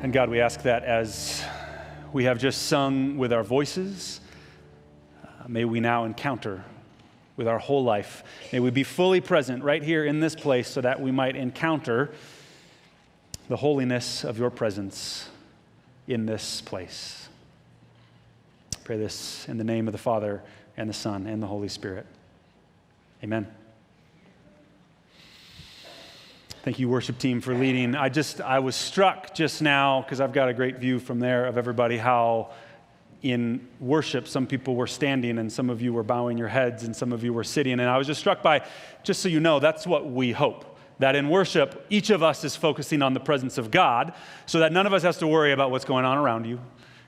And God, we ask that as we have just sung with our voices, may we now encounter with our whole life. May we be fully present right here in this place so that we might encounter the holiness of your presence in this place. I pray this in the name of the Father and the Son and the Holy Spirit. Amen. Thank you, worship team, for leading. I was struck just now, because I've got a great view from there of everybody, how in worship some people were standing and some of you were bowing your heads and some of you were sitting. And I was just struck by, just so you know, that's what we hope. That in worship, each of us is focusing on the presence of God so that none of us has to worry about what's going on around you.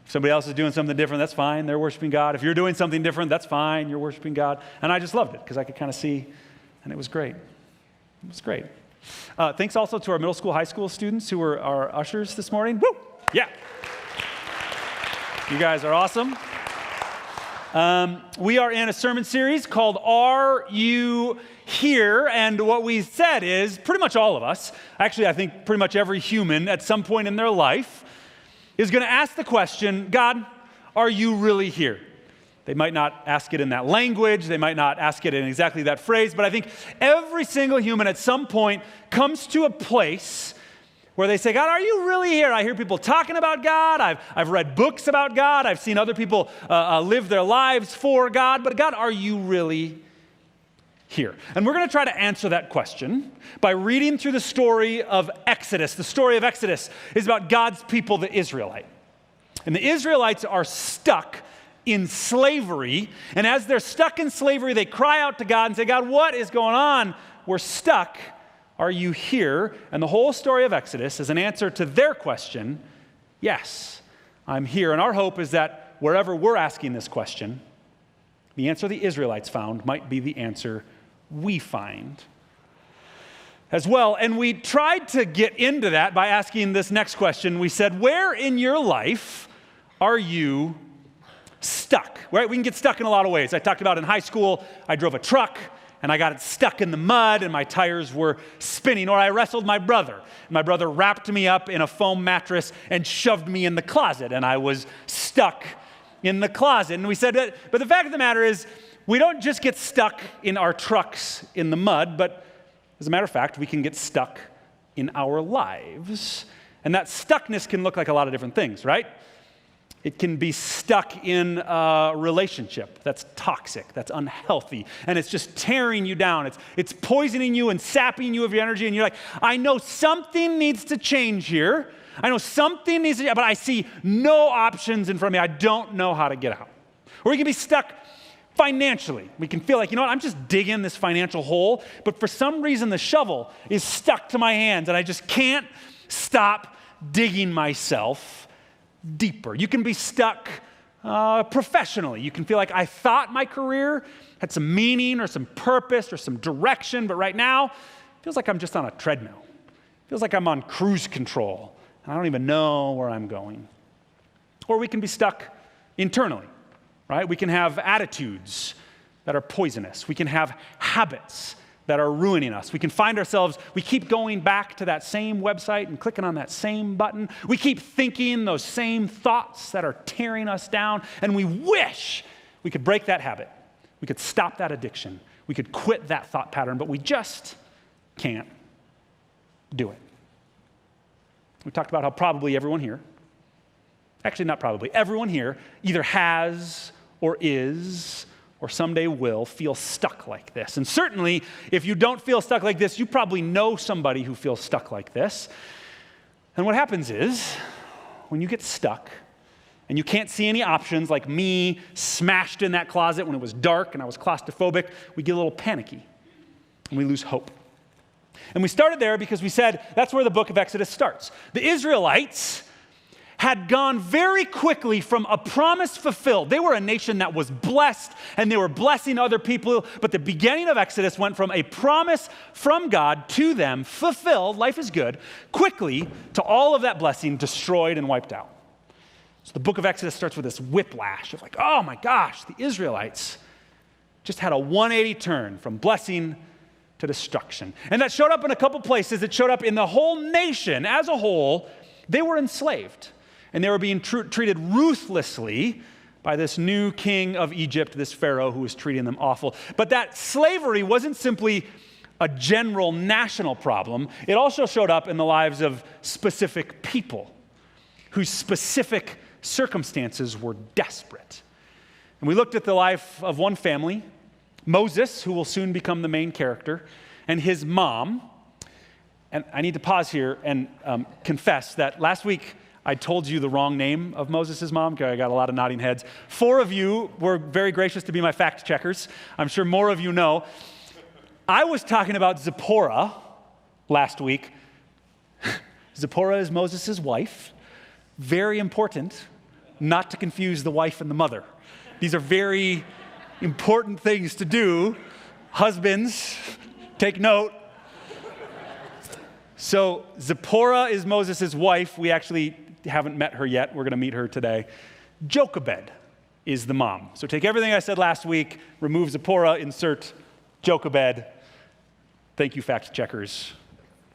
If somebody else is doing something different, that's fine. They're worshiping God. If you're doing something different, that's fine. You're worshiping God. And I just loved it because I could kind of see, and it was great. It was great. Thanks also to our middle school, high school students who were our ushers this morning. Woo! Yeah. You guys are awesome. We are in a sermon series called Are You Here? And what we said is pretty much all of us, actually I think pretty much every human at some point in their life is going to ask the question, God, are you really here? They might not ask it in that language. They might not ask it in exactly that phrase. But I think every single human at some point comes to a place where they say, God, are you really here? I hear people talking about God. I've read books about God. I've seen other people live their lives for God. But God, are you really here? And we're going to try to answer that question by reading through the story of Exodus. The story of Exodus is about God's people, the Israelites. And the Israelites are stuck in slavery, and as they're stuck in slavery, they cry out to God and say, God, what is going on? We're stuck. Are you here? And the whole story of Exodus is an answer to their question, yes, I'm here. And our hope is that wherever we're asking this question, the answer the Israelites found might be the answer we find as well. And we tried to get into that by asking this next question. We said, where in your life are you stuck, right? We can get stuck in a lot of ways. I talked about in high school, I drove a truck and I got it stuck in the mud and my tires were spinning. Or I wrestled my brother. My brother wrapped me up in a foam mattress and shoved me in the closet and I was stuck in the closet. And we said, but the fact of the matter is, we don't just get stuck in our trucks in the mud, but as a matter of fact, we can get stuck in our lives. And that stuckness can look like a lot of different things, right? It can be stuck in a relationship that's toxic, that's unhealthy, and it's just tearing you down. It's poisoning you and sapping you of your energy, and you're like, I know something needs to change here. I know something needs to, but I see no options in front of me. I don't know how to get out. Or we can be stuck financially. We can feel like, you know what, I'm just digging this financial hole, but for some reason the shovel is stuck to my hands, and I just can't stop digging myself deeper. You can be stuck professionally. You can feel like I thought my career had some meaning or some purpose or some direction, but right now, it feels like I'm just on a treadmill. It feels like I'm on cruise control, and I don't even know where I'm going. Or we can be stuck internally, right? We can have attitudes that are poisonous. We can have habits that are ruining us. We can find ourselves, we keep going back to that same website and clicking on that same button. We keep thinking those same thoughts that are tearing us down, and we wish we could break that habit. We could stop that addiction. We could quit that thought pattern, but we just can't do it. We talked about how probably everyone here, actually not probably, everyone here either has or is or someday will feel stuck like this. And certainly, if you don't feel stuck like this, you probably know somebody who feels stuck like this. And what happens is, when you get stuck, and you can't see any options, like me smashed in that closet when it was dark and I was claustrophobic, we get a little panicky, and we lose hope. And we started there because we said that's where the book of Exodus starts. The Israelites had gone very quickly from a promise fulfilled. They were a nation that was blessed, and they were blessing other people, but the beginning of Exodus went from a promise from God to them, fulfilled, life is good, quickly to all of that blessing destroyed and wiped out. So the book of Exodus starts with this whiplash of like, oh my gosh, the Israelites just had a 180 turn from blessing to destruction. And that showed up in a couple places. It showed up in the whole nation as a whole they were enslaved, and they were being treated ruthlessly by this new king of Egypt, this Pharaoh who was treating them awful. But that slavery wasn't simply a general national problem. It also showed up in the lives of specific people whose specific circumstances were desperate. And we looked at the life of one family, Moses, who will soon become the main character, and his mom. And I need to pause here and confess that last week I told you the wrong name of Moses' mom, because I got a lot of nodding heads. 4 of you were very gracious to be my fact checkers. I'm sure more of you know. I was talking about Zipporah last week. Zipporah is Moses' wife. Very important not to confuse the wife and the mother. These are very important things to do. Husbands, take note. So Zipporah is Moses' wife. We actually haven't met her yet. We're going to meet her today. Jochebed is the mom. So take everything I said last week, remove Zipporah, insert Jochebed. Thank you, fact checkers,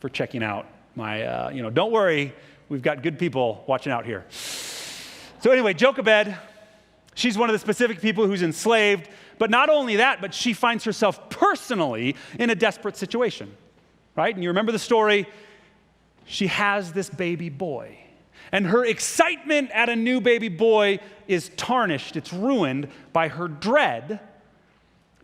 for checking out my, don't worry, we've got good people watching out here. So anyway, Jochebed, she's one of the specific people who's enslaved, but not only that, but she finds herself personally in a desperate situation, right? And you remember the story, she has this baby boy, and her excitement at a new baby boy is tarnished, it's ruined by her dread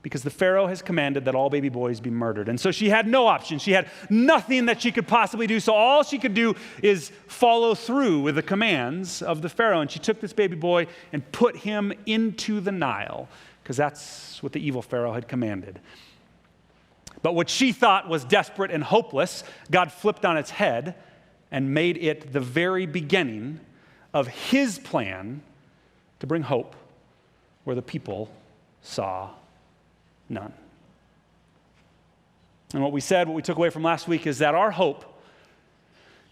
because the Pharaoh has commanded that all baby boys be murdered. And so she had no option. She had nothing that she could possibly do. So all she could do is follow through with the commands of the Pharaoh. And she took this baby boy and put him into the Nile, because that's what the evil Pharaoh had commanded. But what she thought was desperate and hopeless, God flipped on its head and made it the very beginning of his plan to bring hope where the people saw none. And what we took away from last week is that our hope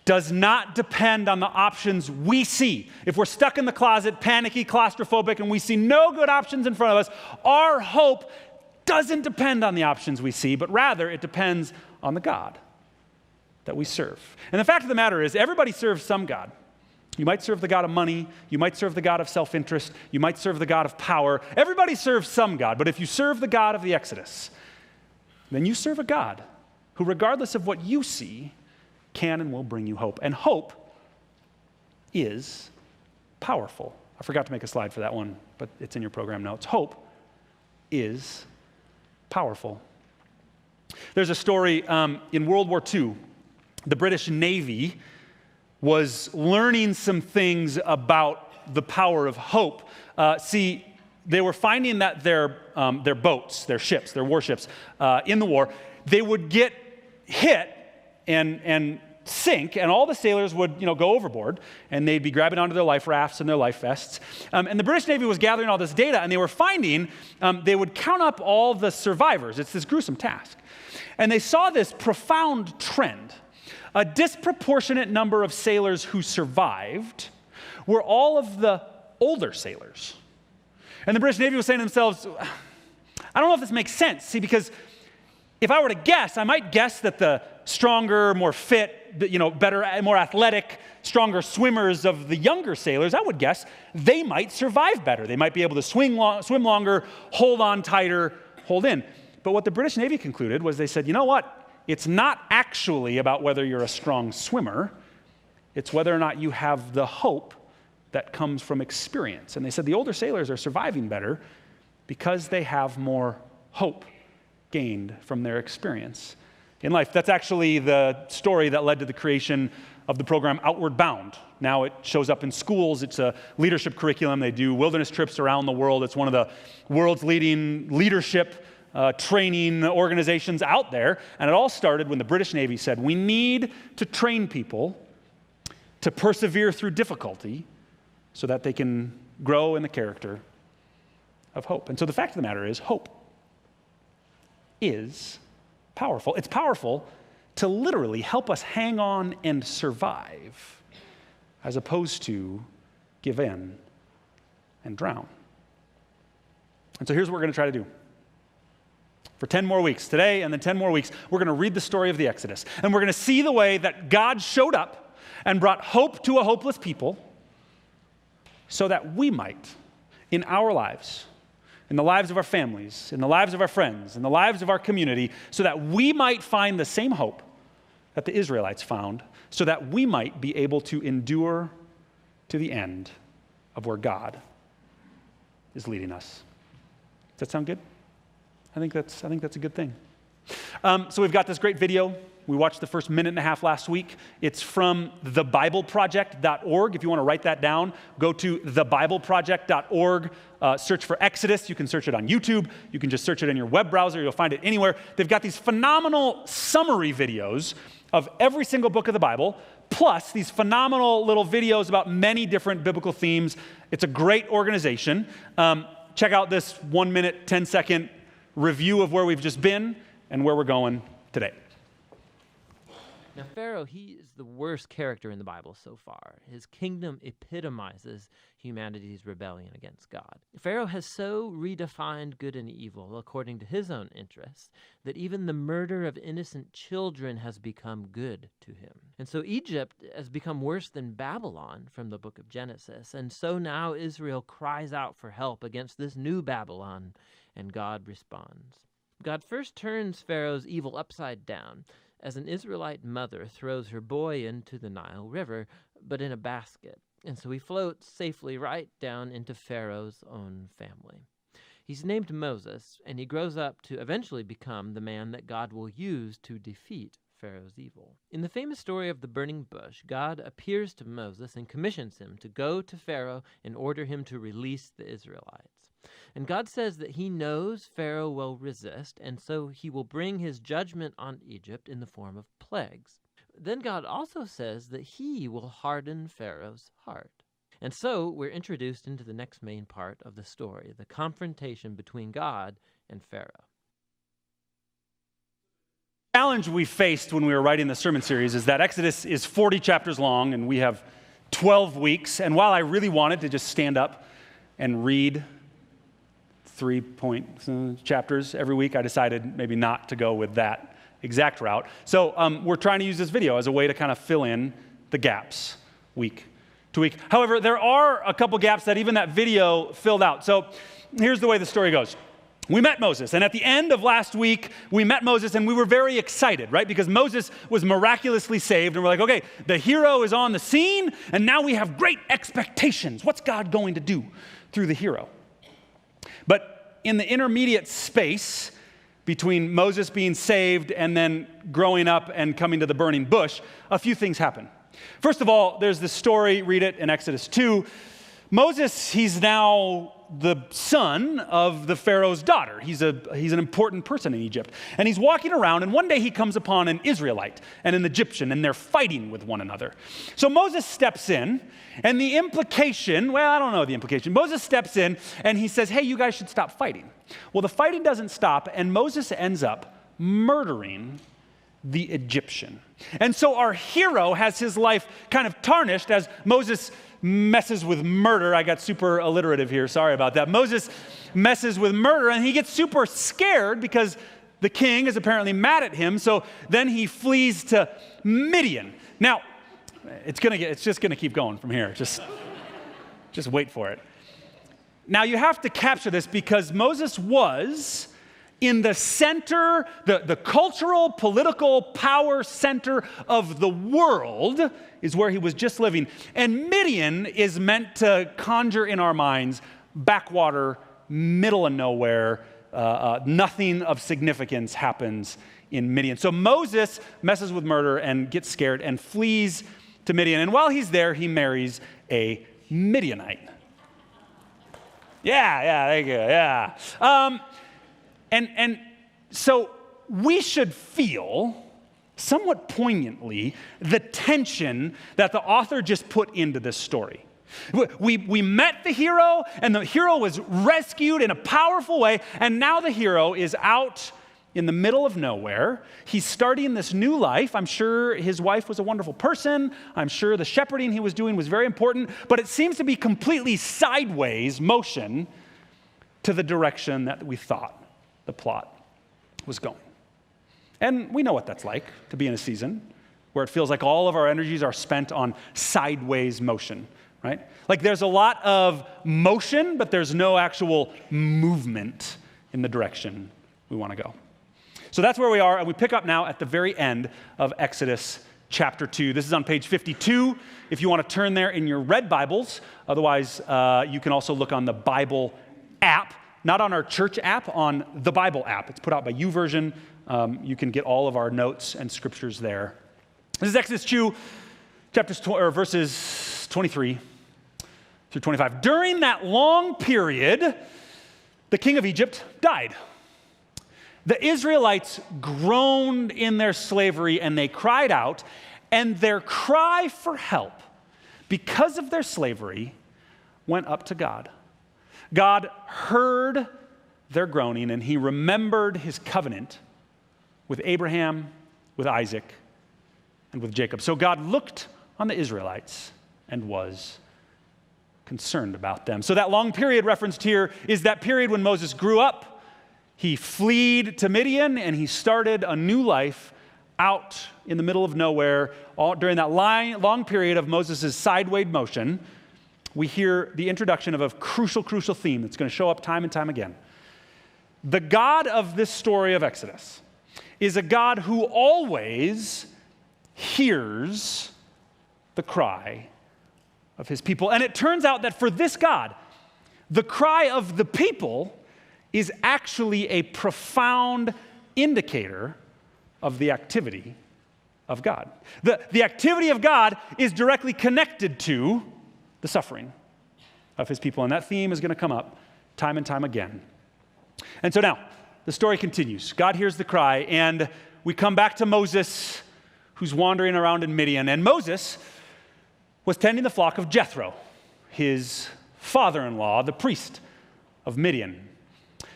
does not depend on the options we see. If we're stuck in the closet, panicky, claustrophobic, and we see no good options in front of us, our hope doesn't depend on the options we see, but rather it depends on the God that we serve. And the fact of the matter is, everybody serves some God. You might serve the God of money. You might serve the God of self-interest. You might serve the God of power. Everybody serves some God. But if you serve the God of the Exodus, then you serve a God who, regardless of what you see, can and will bring you hope. And hope is powerful. I forgot to make a slide for that one, but it's in your program notes. Hope is powerful. There's a story in World War II. The British Navy was learning some things about the power of hope. They were finding that their boats, their ships, their warships in the war, they would get hit and sink, and all the sailors would go overboard, and they'd be grabbing onto their life rafts and their life vests. And the British Navy was gathering all this data, and they were finding, they would count up all the survivors. It's this gruesome task. And they saw this profound trend. A disproportionate number of sailors who survived were all of the older sailors. And the British Navy was saying to themselves, I don't know if this makes sense. See, because if I were to guess, I might guess that the stronger, more fit, better, more athletic, stronger swimmers of the younger sailors, I would guess they might survive better. They might be able to swim longer, hold on tighter, hold in. But what the British Navy concluded was they said, you know what? It's not actually about whether you're a strong swimmer. It's whether or not you have the hope that comes from experience. And they said the older sailors are surviving better because they have more hope gained from their experience in life. That's actually the story that led to the creation of the program Outward Bound. Now it shows up in schools. It's a leadership curriculum. They do wilderness trips around the world. It's one of the world's leading leadership training organizations out there. And it all started when the British Navy said, we need to train people to persevere through difficulty so that they can grow in the character of hope. And so the fact of the matter is, hope is powerful. It's powerful to literally help us hang on and survive, as opposed to give in and drown. And so here's what we're going to try to do. For 10 more weeks, today and then 10 more weeks, we're going to read the story of the Exodus. And we're going to see the way that God showed up and brought hope to a hopeless people so that we might, in our lives, in the lives of our families, in the lives of our friends, in the lives of our community, so that we might find the same hope that the Israelites found, so that we might be able to endure to the end of where God is leading us. Does that sound good? I think that's a good thing. So we've got this great video. We watched the first minute and a half last week. It's from thebibleproject.org. If you want to write that down, go to thebibleproject.org, search for Exodus. You can search it on YouTube. You can just search it in your web browser. You'll find it anywhere. They've got these phenomenal summary videos of every single book of the Bible, plus these phenomenal little videos about many different biblical themes. It's a great organization. Check out this 1 minute, 10-second review of where we've just been and where we're going today. Now, Pharaoh, he is the worst character in the Bible so far. His kingdom epitomizes humanity's rebellion against God. Pharaoh has so redefined good and evil according to his own interests that even the murder of innocent children has become good to him. And so Egypt has become worse than Babylon from the book of Genesis. And so now Israel cries out for help against this new Babylon, and God responds. God first turns Pharaoh's evil upside down as an Israelite mother throws her boy into the Nile River, but in a basket. And so he floats safely right down into Pharaoh's own family. He's named Moses, and he grows up to eventually become the man that God will use to defeat Pharaoh's evil. In the famous story of the burning bush, God appears to Moses and commissions him to go to Pharaoh and order him to release the Israelites. And God says that he knows Pharaoh will resist, and so he will bring his judgment on Egypt in the form of plagues. Then God also says that he will harden Pharaoh's heart. And so we're introduced into the next main part of the story, the confrontation between God and Pharaoh. The challenge we faced when we were writing the sermon series is that Exodus is 40 chapters long, and we have 12 weeks. And while I really wanted to just stand up and read 3-point chapters every week, I decided maybe not to go with that exact route. So we're trying to use this video as a way to kind of fill in the gaps week to week. However, there are a couple gaps that even that video filled out. So here's the way the story goes. We met Moses, and at the end of last week, we met Moses, and we were very excited, right? Because Moses was miraculously saved, and we're like, okay, the hero is on the scene, and now we have great expectations. What's God going to do through the hero? But in the intermediate space between Moses being saved and then growing up and coming to the burning bush, a few things happen. First of all, there's this story, read it in Exodus 2. Moses, he's now the son of the Pharaoh's daughter. He's an important person in Egypt. And he's walking around, and one day he comes upon an Israelite and an Egyptian, and they're fighting with one another. So Moses steps in, and the implication, well, I don't know the implication. Moses steps in, and he says, hey, you guys should stop fighting. Well, the fighting doesn't stop, and Moses ends up murdering the Egyptian. And so our hero has his life kind of tarnished as Moses messes with murder. I got super alliterative here. Sorry about that. Moses messes with murder, and he gets super scared because the king is apparently mad at him. So then he flees to Midian. Now, it's just going to keep going from here. Just wait for it. Now, you have to capture this because Moses was in the center, the cultural, political power center of the world is where he was just living. And Midian is meant to conjure in our minds backwater, middle of nowhere, nothing of significance happens in Midian. So Moses messes with murder and gets scared and flees to Midian. And while he's there, he marries a Midianite. Yeah, there you go, yeah. And so we should feel somewhat poignantly the tension that the author just put into this story. We met the hero, and the hero was rescued in a powerful way, and now the hero is out in the middle of nowhere. He's starting this new life. I'm sure his wife was a wonderful person. I'm sure the shepherding he was doing was very important, but it seems to be completely sideways motion to the direction that we thought the plot was going. And we know what that's like to be in a season where it feels like all of our energies are spent on sideways motion, right? Like there's a lot of motion, but there's no actual movement in the direction we want to go. So that's where we are, and we pick up now at the very end of Exodus chapter 2. This is on page 52 if you want to turn there in your red Bibles. Otherwise, you can also look on the Bible app, not on our church app, on the Bible app. It's put out by YouVersion. You can get all of our notes and scriptures there. This is Exodus 2, verses 23 through 25. During that long period, the king of Egypt died. The Israelites groaned in their slavery and they cried out, and their cry for help because of their slavery went up to God. God heard their groaning and he remembered his covenant with Abraham, with Isaac, and with Jacob. So God looked on the Israelites and was concerned about them. So that long period referenced here is that period when Moses grew up. He fled to Midian, and he started a new life out in the middle of nowhere. During that long period of Moses' sideways motion, we hear the introduction of a crucial theme that's going to show up time and time again. The God of this story of Exodus is a God who always hears the cry of his people. And it turns out that for this God, the cry of the people is actually a profound indicator of the activity of God. The activity of God is directly connected to the suffering of his people, and that theme is going to come up time and time again. And so now, the story continues. God hears the cry, and we come back to Moses, who's wandering around in Midian, and Moses was tending the flock of Jethro, his father-in-law, the priest of Midian.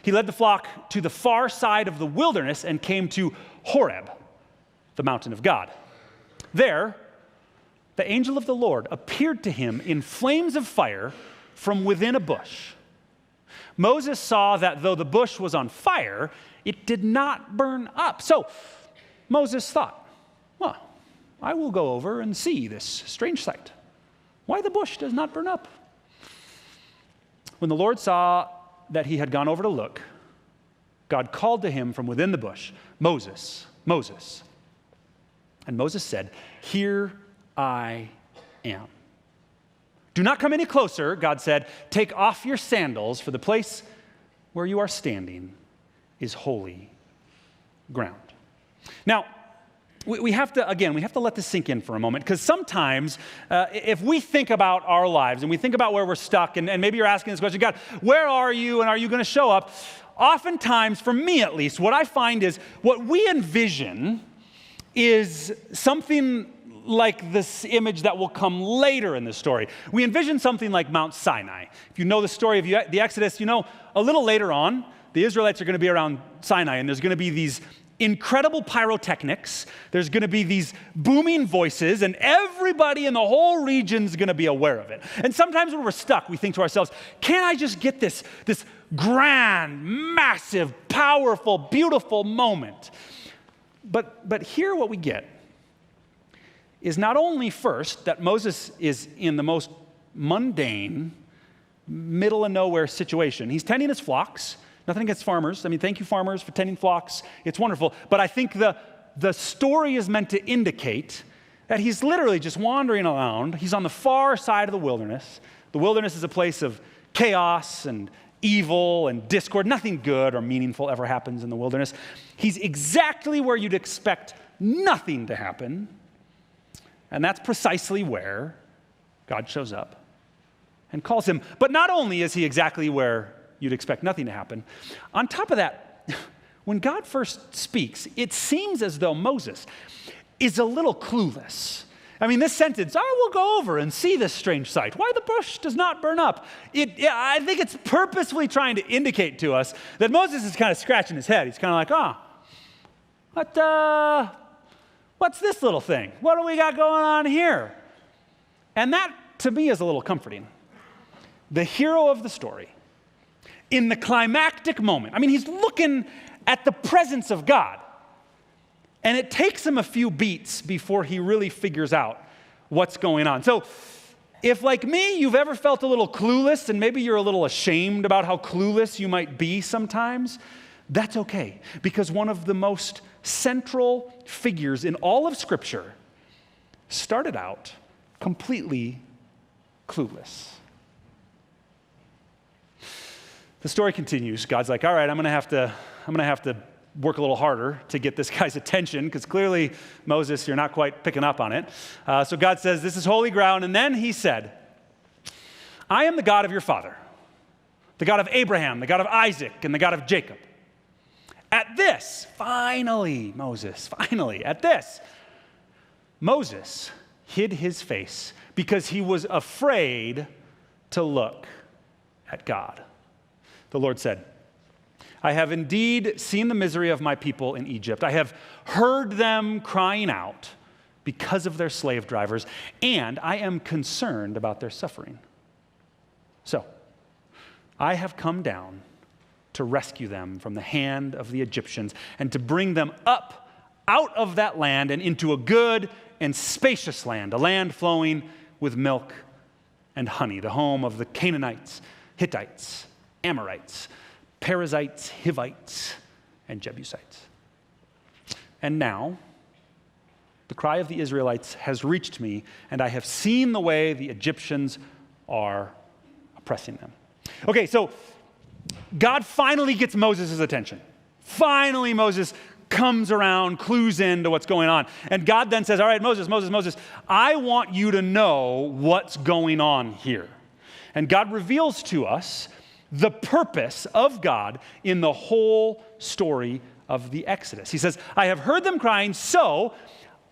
He led the flock to the far side of the wilderness and came to Horeb, the mountain of God. There, the angel of the Lord appeared to him in flames of fire from within a bush. Moses saw that though the bush was on fire, it did not burn up. So Moses thought, well, I will go over and see this strange sight. Why the bush does not burn up? When the Lord saw that he had gone over to look, God called to him from within the bush, Moses, Moses. And Moses said, here I am. Do not come any closer, God said. Take off your sandals, for the place where you are standing is holy ground. Now, we have to let this sink in for a moment, because sometimes if we think about our lives and we think about where we're stuck, and maybe you're asking this question, God, where are you and are you going to show up? Oftentimes, for me at least, what I find is what we envision is something like this image that will come later in the story. We envision something like Mount Sinai. If you know the story of the Exodus, you know a little later on, the Israelites are going to be around Sinai, and there's going to be these incredible pyrotechnics. There's going to be these booming voices, and everybody in the whole region's going to be aware of it. And sometimes when we're stuck, we think to ourselves, can't I just get this grand, massive, powerful, beautiful moment? But here what we get is not only first that Moses is in the most mundane, middle of nowhere situation. He's tending his flocks. Nothing against farmers. I mean, thank you, farmers, for tending flocks. It's wonderful. But I think the story is meant to indicate that he's literally just wandering around. He's on the far side of the wilderness. The wilderness is a place of chaos and evil and discord. Nothing good or meaningful ever happens in the wilderness. He's exactly where you'd expect nothing to happen. And that's precisely where God shows up and calls him. But not only is he exactly where you'd expect nothing to happen, on top of that, when God first speaks, it seems as though Moses is a little clueless. I mean, this sentence, I will go over and see this strange sight. Why the bush does not burn up. I think it's purposefully trying to indicate to us that Moses is kind of scratching his head. He's kind of like, what's this little thing? What do we got going on here? And that, to me, is a little comforting. The hero of the story, in the climactic moment, I mean, he's looking at the presence of God. And it takes him a few beats before he really figures out what's going on. So if, like me, you've ever felt a little clueless and maybe you're a little ashamed about how clueless you might be sometimes, that's okay, because one of the most central figures in all of Scripture started out completely clueless. The story continues. God's like, all right, I'm going to have to work a little harder to get this guy's attention, because clearly, Moses, you're not quite picking up on it. So God says, this is holy ground. And then he said, I am the God of your father, the God of Abraham, the God of Isaac, and the God of Jacob. At this, finally, Moses, Moses hid his face because he was afraid to look at God. The Lord said, I have indeed seen the misery of my people in Egypt. I have heard them crying out because of their slave drivers, and I am concerned about their suffering. So, I have come down to rescue them from the hand of the Egyptians and to bring them up out of that land and into a good and spacious land, a land flowing with milk and honey, the home of the Canaanites, Hittites, Amorites, Perizzites, Hivites, and Jebusites. And now, the cry of the Israelites has reached me, and I have seen the way the Egyptians are oppressing them. Okay, so God finally gets Moses' attention. Finally, Moses comes around, clues into what's going on. And God then says, all right, Moses, I want you to know what's going on here. And God reveals to us the purpose of God in the whole story of the Exodus. He says, I have heard them crying, so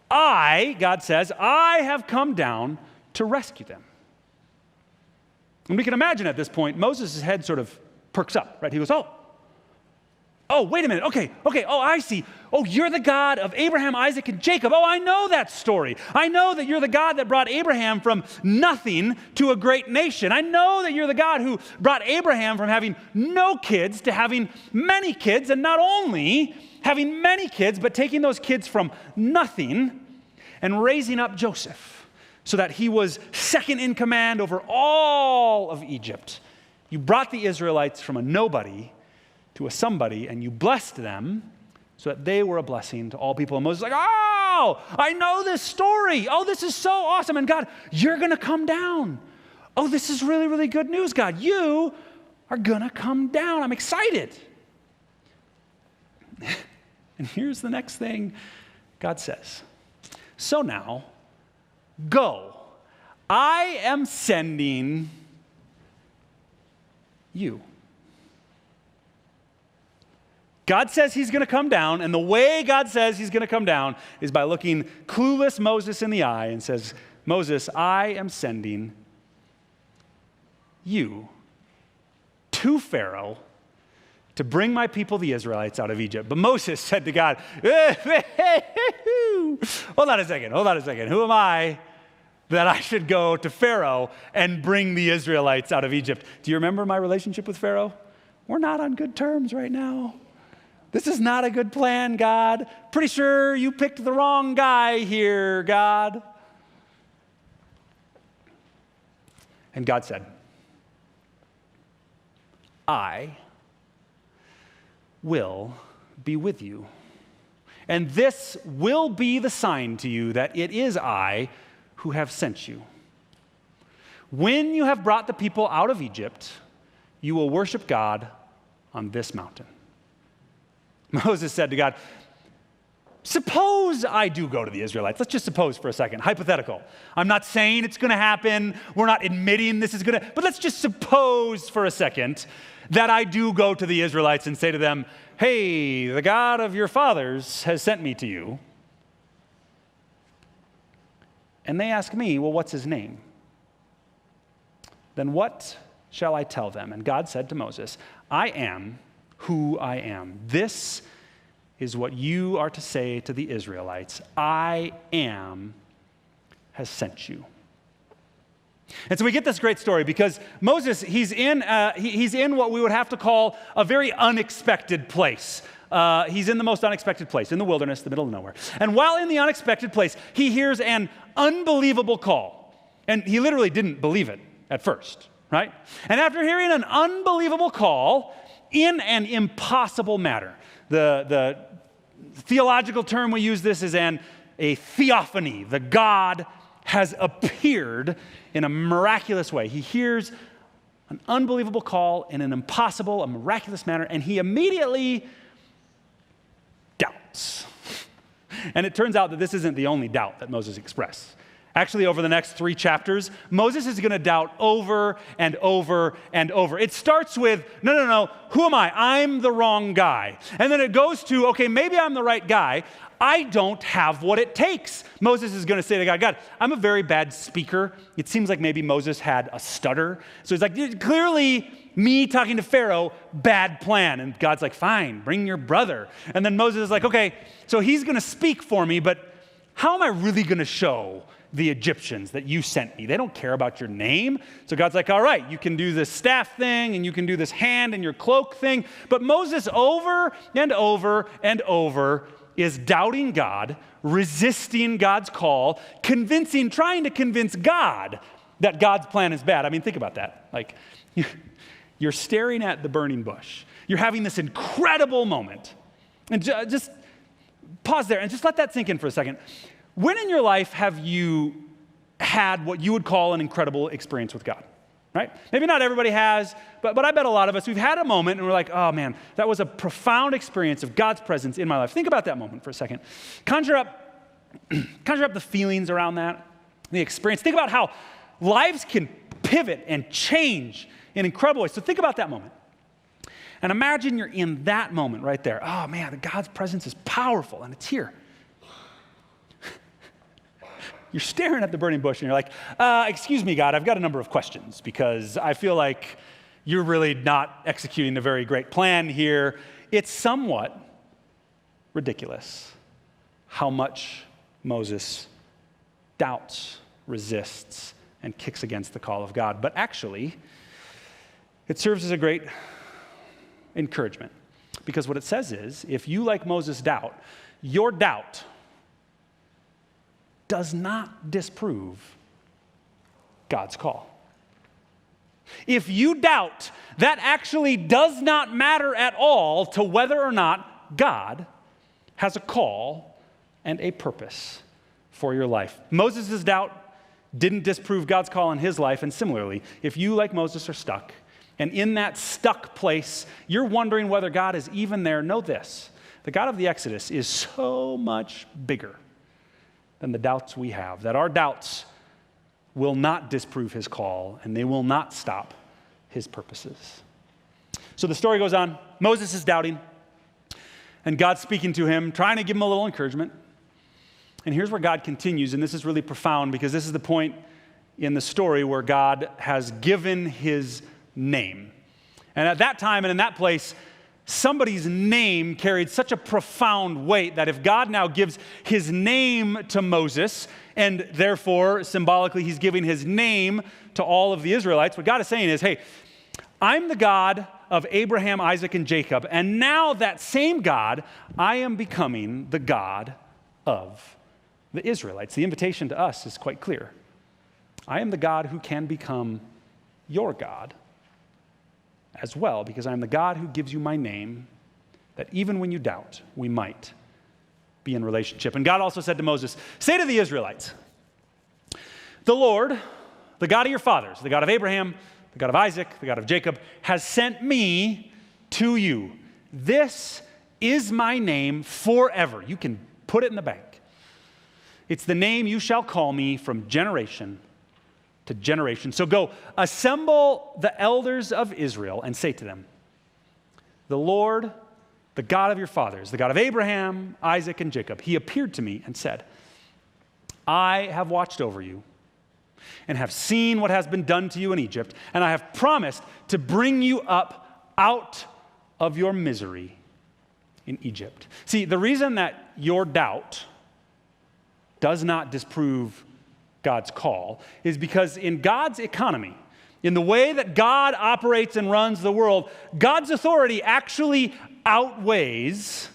God says, I have come down to rescue them. And we can imagine at this point, Moses' head sort of perks up, right? He goes, oh, wait a minute. Okay. Oh, I see. Oh, you're the God of Abraham, Isaac, and Jacob. Oh, I know that story. I know that you're the God that brought Abraham from nothing to a great nation. I know that you're the God who brought Abraham from having no kids to having many kids, and not only having many kids, but taking those kids from nothing and raising up Joseph so that he was second in command over all of Egypt. You brought the Israelites from a nobody to a somebody, and you blessed them so that they were a blessing to all people. And Moses is like, oh, I know this story. Oh, this is so awesome. And God, you're going to come down. Oh, this is really, really good news, God. You are going to come down. I'm excited. And here's the next thing God says. So now, go. I am sending you. God says he's going to come down, and the way God says he's going to come down is by looking clueless Moses in the eye and says, Moses, I am sending you to Pharaoh to bring my people, the Israelites, out of Egypt. But Moses said to God, hold on a second. Who am I that I should go to Pharaoh and bring the Israelites out of Egypt? Do you remember my relationship with Pharaoh? We're not on good terms right now. This is not a good plan, God. Pretty sure you picked the wrong guy here, God. And God said, I will be with you. And this will be the sign to you that it is I who have sent you. When you have brought the people out of Egypt, you will worship God on this mountain. Moses said to God, suppose I do go to the Israelites. Let's just suppose for a second, hypothetical. I'm not saying it's going to happen. We're not admitting this is going to, but let's just suppose for a second that I do go to the Israelites and say to them, hey, the God of your fathers has sent me to you. And they ask me, well, what's his name? Then what shall I tell them? And God said to Moses, I am who I am. This is what you are to say to the Israelites. I am has sent you. And so we get this great story because Moses, he's in what we would have to call a very unexpected place. he's in the most unexpected place, in the wilderness, the middle of nowhere. And while in the unexpected place, he hears an unbelievable call. And he literally didn't believe it at first, right? And after hearing an unbelievable call in an impossible matter, the theological term we use this is a theophany. The God has appeared in a miraculous way. He hears an unbelievable call in an impossible, a miraculous manner, and he immediately doubts. And it turns out that this isn't the only doubt that Moses expressed. Actually, over the next 3 chapters, Moses is going to doubt over and over and over. It starts with, no, who am I? I'm the wrong guy. And then it goes to, okay, maybe I'm the right guy. I don't have what it takes. Moses is going to say to God, God, I'm a very bad speaker. It seems like maybe Moses had a stutter. So he's like, clearly me talking to Pharaoh, bad plan. And God's like, fine, bring your brother. And then Moses is like, okay, so he's going to speak for me, but how am I really going to show the Egyptians that you sent me? They don't care about your name. So God's like, all right, you can do this staff thing and you can do this hand and your cloak thing. But Moses over and over and over is doubting God, resisting God's call, trying to convince God that God's plan is bad. I mean, think about that. Like, you're staring at the burning bush. You're having this incredible moment. And just pause there and just let that sink in for a second. When in your life have you had what you would call an incredible experience with God, right? Maybe not everybody has, but I bet a lot of us, we've had a moment and we're like, oh man, that was a profound experience of God's presence in my life. Think about that moment for a second. Conjure up the feelings around that, the experience. Think about how lives can pivot and change in incredible ways. So think about that moment. And imagine you're in that moment right there. Oh man, God's presence is powerful and it's here. You're staring at the burning bush and you're like, excuse me, God, I've got a number of questions because I feel like you're really not executing a very great plan here. It's somewhat ridiculous how much Moses doubts, resists, and kicks against the call of God. But actually, it serves as a great encouragement because what it says is, if you, like Moses, doubt, your doubt does not disprove God's call. If you doubt, that actually does not matter at all to whether or not God has a call and a purpose for your life. Moses' doubt didn't disprove God's call in his life, and similarly, if you, like Moses, are stuck, and in that stuck place, you're wondering whether God is even there, know this: the God of the Exodus is so much bigger than the doubts we have, that our doubts will not disprove his call and they will not stop his purposes. So the story goes on. Moses is doubting and God's speaking to him, trying to give him a little encouragement. And here's where God continues, and this is really profound because this is the point in the story where God has given his name. And at that time and in that place, somebody's name carried such a profound weight that if God now gives his name to Moses, and therefore symbolically he's giving his name to all of the Israelites, what God is saying is, hey, I'm the God of Abraham, Isaac, and Jacob, and now that same God, I am becoming the God of the Israelites. The invitation to us is quite clear. I am the God who can become your God as well, because I'm the God who gives you my name, that even when you doubt, we might be in relationship. And God also said to Moses, say to the Israelites, the Lord, the God of your fathers, the God of Abraham, the God of Isaac, the God of Jacob, has sent me to you. This is my name forever. You can put it in the bank. It's the name you shall call me from generation to generation. So go, assemble the elders of Israel and say to them, the Lord, the God of your fathers, the God of Abraham, Isaac, and Jacob, he appeared to me and said, I have watched over you and have seen what has been done to you in Egypt, and I have promised to bring you up out of your misery in Egypt. See, the reason that your doubt does not disprove God's call is because in God's economy, in the way that God operates and runs the world, God's authority actually outweighs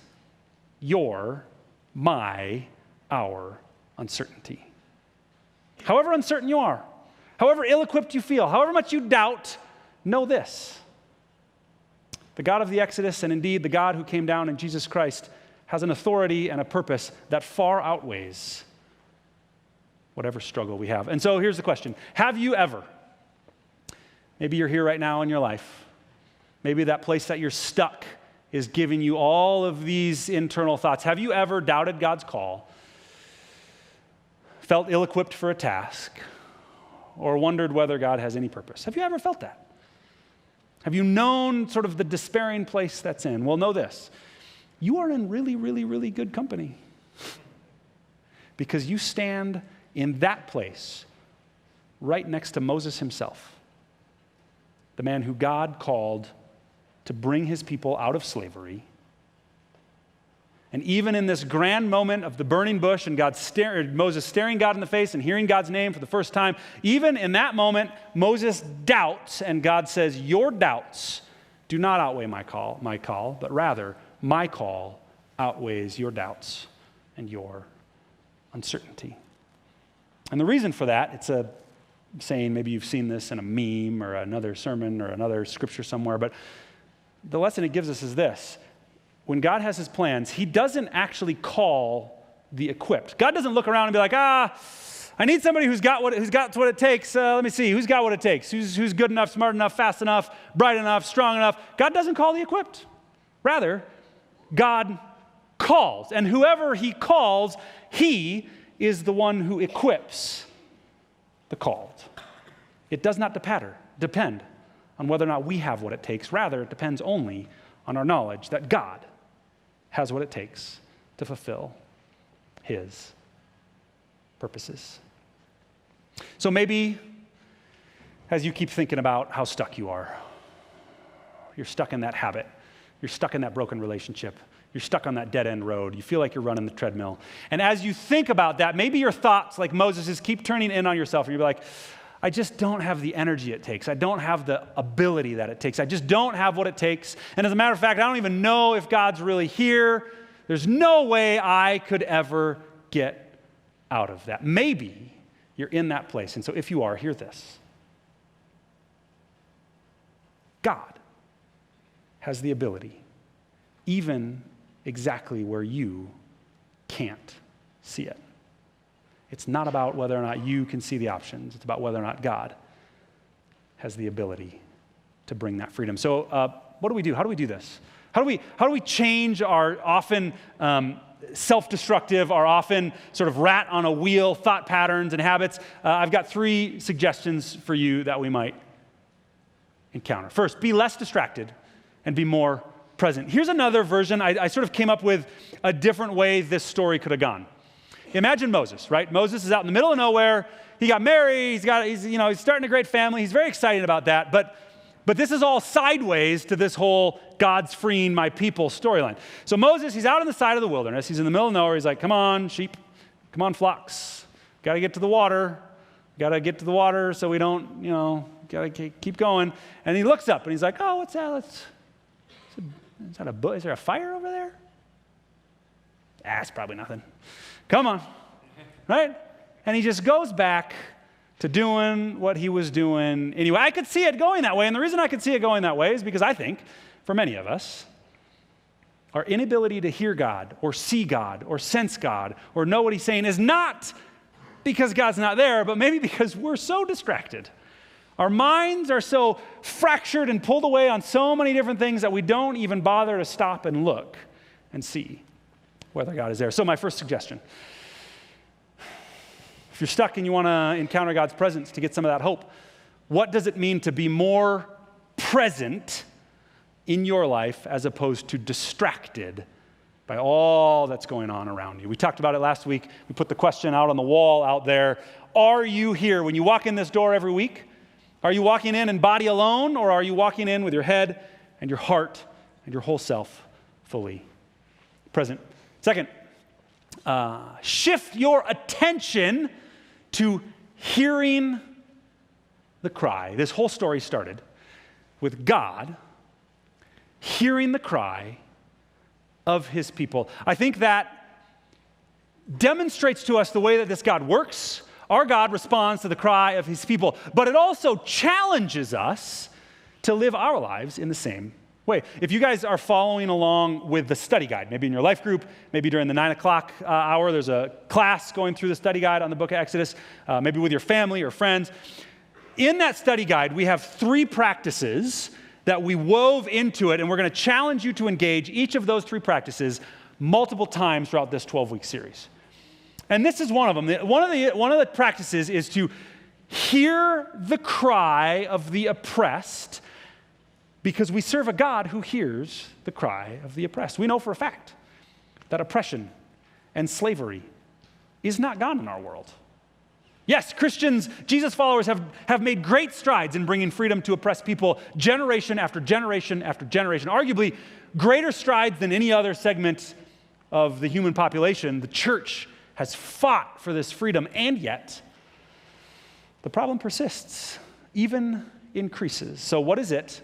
our uncertainty. However uncertain you are, however ill-equipped you feel, however much you doubt, know this. The God of the Exodus, and indeed the God who came down in Jesus Christ, has an authority and a purpose that far outweighs whatever struggle we have. And so here's the question. Have you ever, maybe you're here right now in your life, maybe that place that you're stuck is giving you all of these internal thoughts. Have you ever doubted God's call, felt ill-equipped for a task, or wondered whether God has any purpose? Have you ever felt that? Have you known sort of the despairing place that's in? Well, know this. You are in really, really, really good company because you stand in that place right next to Moses himself, the man who God called to bring his people out of slavery. And even in this grand moment of the burning bush and Moses staring God in the face and hearing God's name for the first time, even in that moment, Moses doubts, and God says, your doubts do not outweigh my call, but rather my call outweighs your doubts and your uncertainty. And the reason for that, it's a saying, maybe you've seen this in a meme or another sermon or another scripture somewhere, but the lesson it gives us is this. When God has his plans, he doesn't actually call the equipped. God doesn't look around and be like, I need somebody who's got what it takes. Let me see, who's got what it takes? Who's good enough, smart enough, fast enough, bright enough, strong enough? God doesn't call the equipped. Rather, God calls. And whoever he calls, he is the one who equips the called. It does not depend on whether or not we have what it takes. Rather, it depends only on our knowledge that God has what it takes to fulfill his purposes. So maybe as you keep thinking about how stuck you are, you're stuck in that habit, you're stuck in that broken relationship, you're stuck on that dead-end road, you feel like you're running the treadmill. And as you think about that, maybe your thoughts, like Moses', keep turning in on yourself, and you're like, I just don't have the energy it takes. I don't have the ability that it takes. I just don't have what it takes. And as a matter of fact, I don't even know if God's really here. There's no way I could ever get out of that. Maybe you're in that place. And so if you are, hear this. God has the ability, even exactly where you can't see it. It's not about whether or not you can see the options. It's about whether or not God has the ability to bring that freedom. So what do we do? How do we do this? How do we change our often self-destructive, our often sort of rat on a wheel thought patterns and habits? I've got 3 suggestions for you that we might encounter. First, be less distracted and be more present. Here's another version. I sort of came up with a different way this story could have gone. Imagine Moses, right? Moses is out in the middle of nowhere. He got married. He's starting a great family. He's very excited about that. But this is all sideways to this whole God's freeing my people storyline. So Moses, he's out on the side of the wilderness. He's in the middle of nowhere. He's like, come on, sheep. Come on, flocks. Got to get to the water. Got to get to the water so we don't, got to keep going. And he looks up and he's like, oh, what's that? Is there a fire over there? It's probably nothing. Come on, right? And he just goes back to doing what he was doing anyway. I could see it going that way, and the reason I could see it going that way is because I think, for many of us, our inability to hear God or see God or sense God or know what he's saying is not because God's not there, but maybe because we're so distracted. Our minds are so fractured and pulled away on so many different things that we don't even bother to stop and look and see whether God is there. So my first suggestion, if you're stuck and you want to encounter God's presence to get some of that hope, what does it mean to be more present in your life as opposed to distracted by all that's going on around you? We talked about it last week. We put the question out on the wall out there. Are you here? When you walk in this door every week, are you walking in body alone, or are you walking in with your head and your heart and your whole self fully present? Second, shift your attention to hearing the cry. This whole story started with God hearing the cry of his people. I think that demonstrates to us the way that this God works. Our God responds to the cry of his people, but it also challenges us to live our lives in the same way. If you guys are following along with the study guide, maybe in your life group, maybe during the 9 o'clock hour, there's a class going through the study guide on the book of Exodus, maybe with your family or friends. In that study guide, we have 3 practices that we wove into it, and we're going to challenge you to engage each of those 3 practices multiple times throughout this 12-week series. And this is one of them. One of the practices is to hear the cry of the oppressed, because we serve a God who hears the cry of the oppressed. We know for a fact that oppression and slavery is not gone in our world. Yes, Christians, Jesus followers have made great strides in bringing freedom to oppressed people generation after generation after generation. Arguably, greater strides than any other segment of the human population. The church has fought for this freedom, and yet the problem persists, even increases. So what is it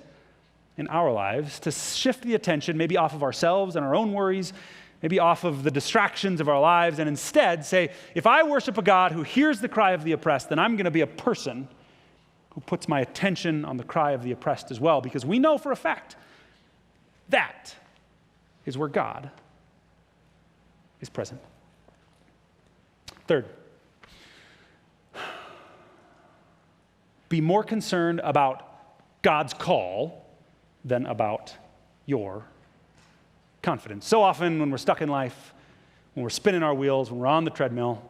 in our lives to shift the attention maybe off of ourselves and our own worries, maybe off of the distractions of our lives, and instead say, if I worship a God who hears the cry of the oppressed, then I'm going to be a person who puts my attention on the cry of the oppressed as well, because we know for a fact that is where God is present. Third, be more concerned about God's call than about your confidence. So often when we're stuck in life, when we're spinning our wheels, when we're on the treadmill,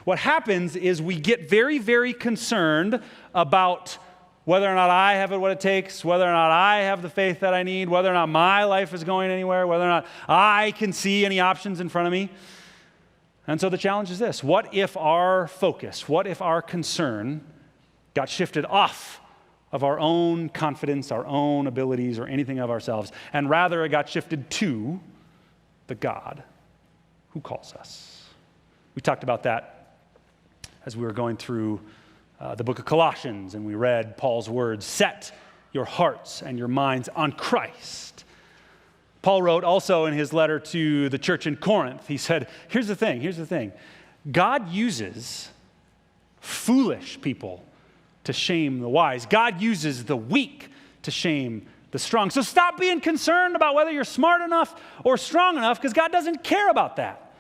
what happens is we get very, very concerned about whether or not I have what it takes, whether or not I have the faith that I need, whether or not my life is going anywhere, whether or not I can see any options in front of me. And so the challenge is this: what if our focus, what if our concern got shifted off of our own confidence, our own abilities, or anything of ourselves, and rather it got shifted to the God who calls us? We talked about that as we were going through the book of Colossians, and we read Paul's words, set your hearts and your minds on Christ. Paul wrote also in his letter to the church in Corinth, he said, here's the thing. God uses foolish people to shame the wise. God uses the weak to shame the strong. So stop being concerned about whether you're smart enough or strong enough, because God doesn't care about that.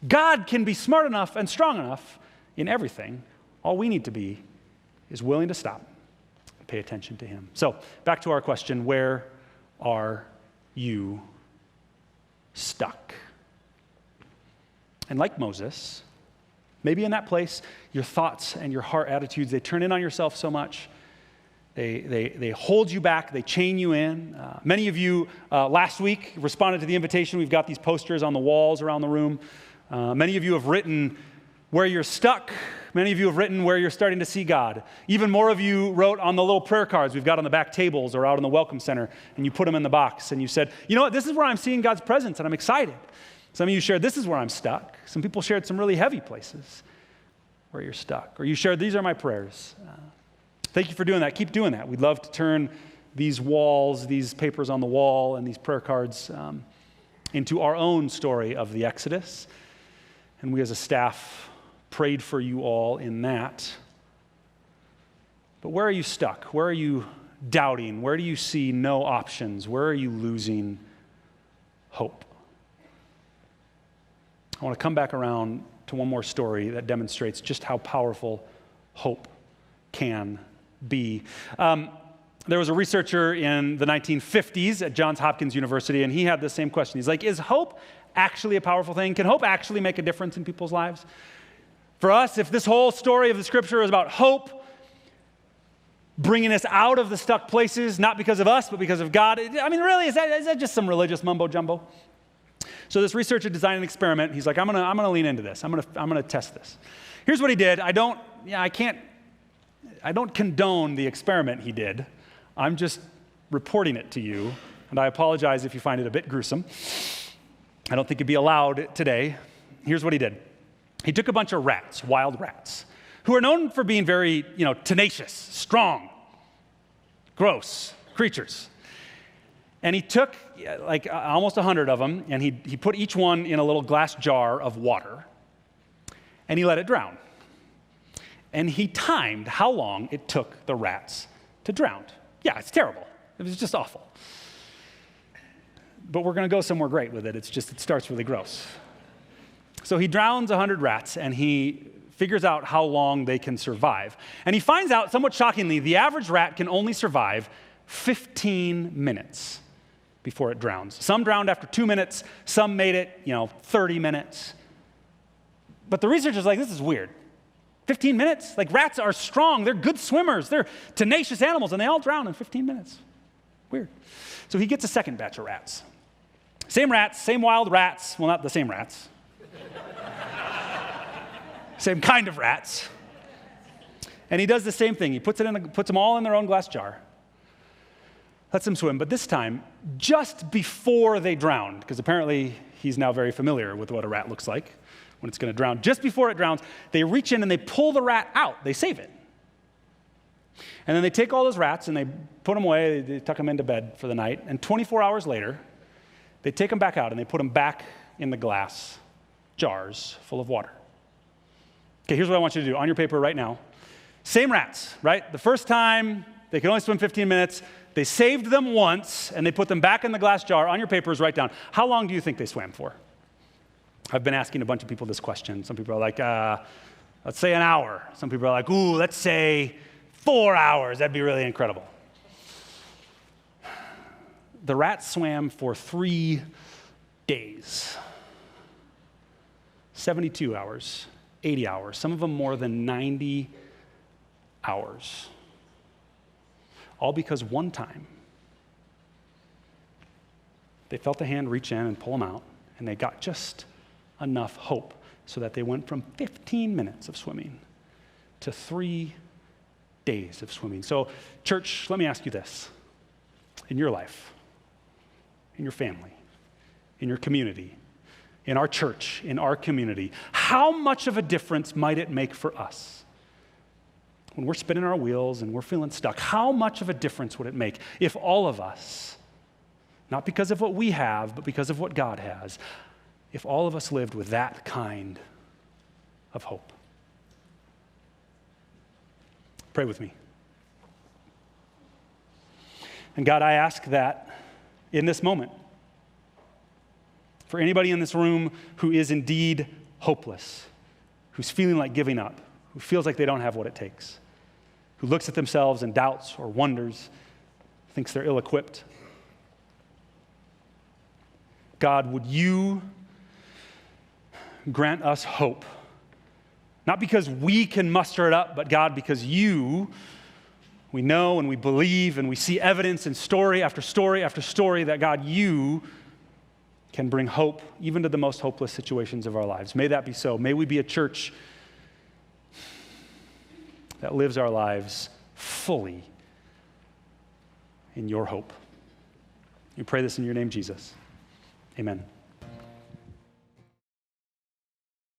God can be smart enough and strong enough in everything. All we need to be is willing to stop and pay attention to him. So back to our question, where are you stuck? And like Moses, maybe in that place, your thoughts and your heart attitudes, they turn in on yourself so much. They hold you back. They chain you in. Many of you last week responded to the invitation. We've got these posters on the walls around the room. Many of you have written where you're stuck. Many of you have written where you're starting to see God. Even more of you wrote on the little prayer cards we've got on the back tables or out in the Welcome Center, and you put them in the box, and you said, you know what, this is where I'm seeing God's presence, and I'm excited. Some of you shared, this is where I'm stuck. Some people shared some really heavy places where you're stuck. Or you shared, these are my prayers. Thank you for doing that. Keep doing that. We'd love to turn these walls, these papers on the wall, and these prayer cards into our own story of the Exodus. And we as a staff prayed for you all in that. But where are you stuck? Where are you doubting? Where do you see no options? Where are you losing hope? I want to come back around to one more story that demonstrates just how powerful hope can be. There was a researcher in the 1950s at Johns Hopkins University, and he had the same question. He's like, is hope actually a powerful thing? Can hope actually make a difference in people's lives? For us, if this whole story of the scripture is about hope, bringing us out of the stuck places, not because of us, but because of God, really, is that just some religious mumbo jumbo? So this researcher designed an experiment. He's like, I'm gonna lean into this. I'm gonna test this. Here's what he did. I don't condone the experiment he did. I'm just reporting it to you, and I apologize if you find it a bit gruesome. I don't think it'd be allowed today. Here's what he did. He took a bunch of rats, wild rats, who are known for being very, tenacious, strong, gross creatures. And he took almost 100 of them, and he put each one in a little glass jar of water, and he let it drown. And he timed how long it took the rats to drown. Yeah, it's terrible. It was just awful. But we're going to go somewhere great with it. It starts really gross. So he drowns 100 rats, and he figures out how long they can survive. And he finds out, somewhat shockingly, the average rat can only survive 15 minutes before it drowns. Some drowned after 2 minutes. Some made it, 30 minutes. But the researcher's like, this is weird. 15 minutes? Like, rats are strong. They're good swimmers. They're tenacious animals, and they all drown in 15 minutes. Weird. So he gets a second batch of rats. Same rats, same wild rats. Well, not the same rats. Same kind of rats. And he does the same thing. He puts them all in their own glass jar, lets them swim. But this time, just before they drown, because apparently he's now very familiar with what a rat looks like when it's going to drown. Just before it drowns, they reach in and they pull the rat out. They save it. And then they take all those rats and they put them away. They tuck them into bed for the night. And 24 hours later, they take them back out and they put them back in the glass jars full of water. Okay, here's what I want you to do on your paper right now. Same rats, right? The first time, they could only swim 15 minutes. They saved them once, and they put them back in the glass jar. On your papers, write down, how long do you think they swam for? I've been asking a bunch of people this question. Some people are like, let's say an hour. Some people are like, let's say 4 hours. That'd be really incredible. The rats swam for 3 days. 72 hours, 80 hours, some of them more than 90 hours. All because one time they felt a hand reach in and pull them out, and they got just enough hope so that they went from 15 minutes of swimming to 3 days of swimming. So, church, let me ask you this. In your life, in your family, in your community, in our church, in our community, how much of a difference might it make for us? When we're spinning our wheels and we're feeling stuck, how much of a difference would it make if all of us, not because of what we have, but because of what God has, if all of us lived with that kind of hope? Pray with me. And God, I ask that in this moment, for anybody in this room who is indeed hopeless, who's feeling like giving up, who feels like they don't have what it takes, who looks at themselves and doubts or wonders, thinks they're ill-equipped, God, would you grant us hope? Not because we can muster it up, but God, because we know and we believe and we see evidence in story after story after story that God, you can bring hope even to the most hopeless situations of our lives. May that be so. May we be a church that lives our lives fully in your hope. We pray this in your name, Jesus. Amen.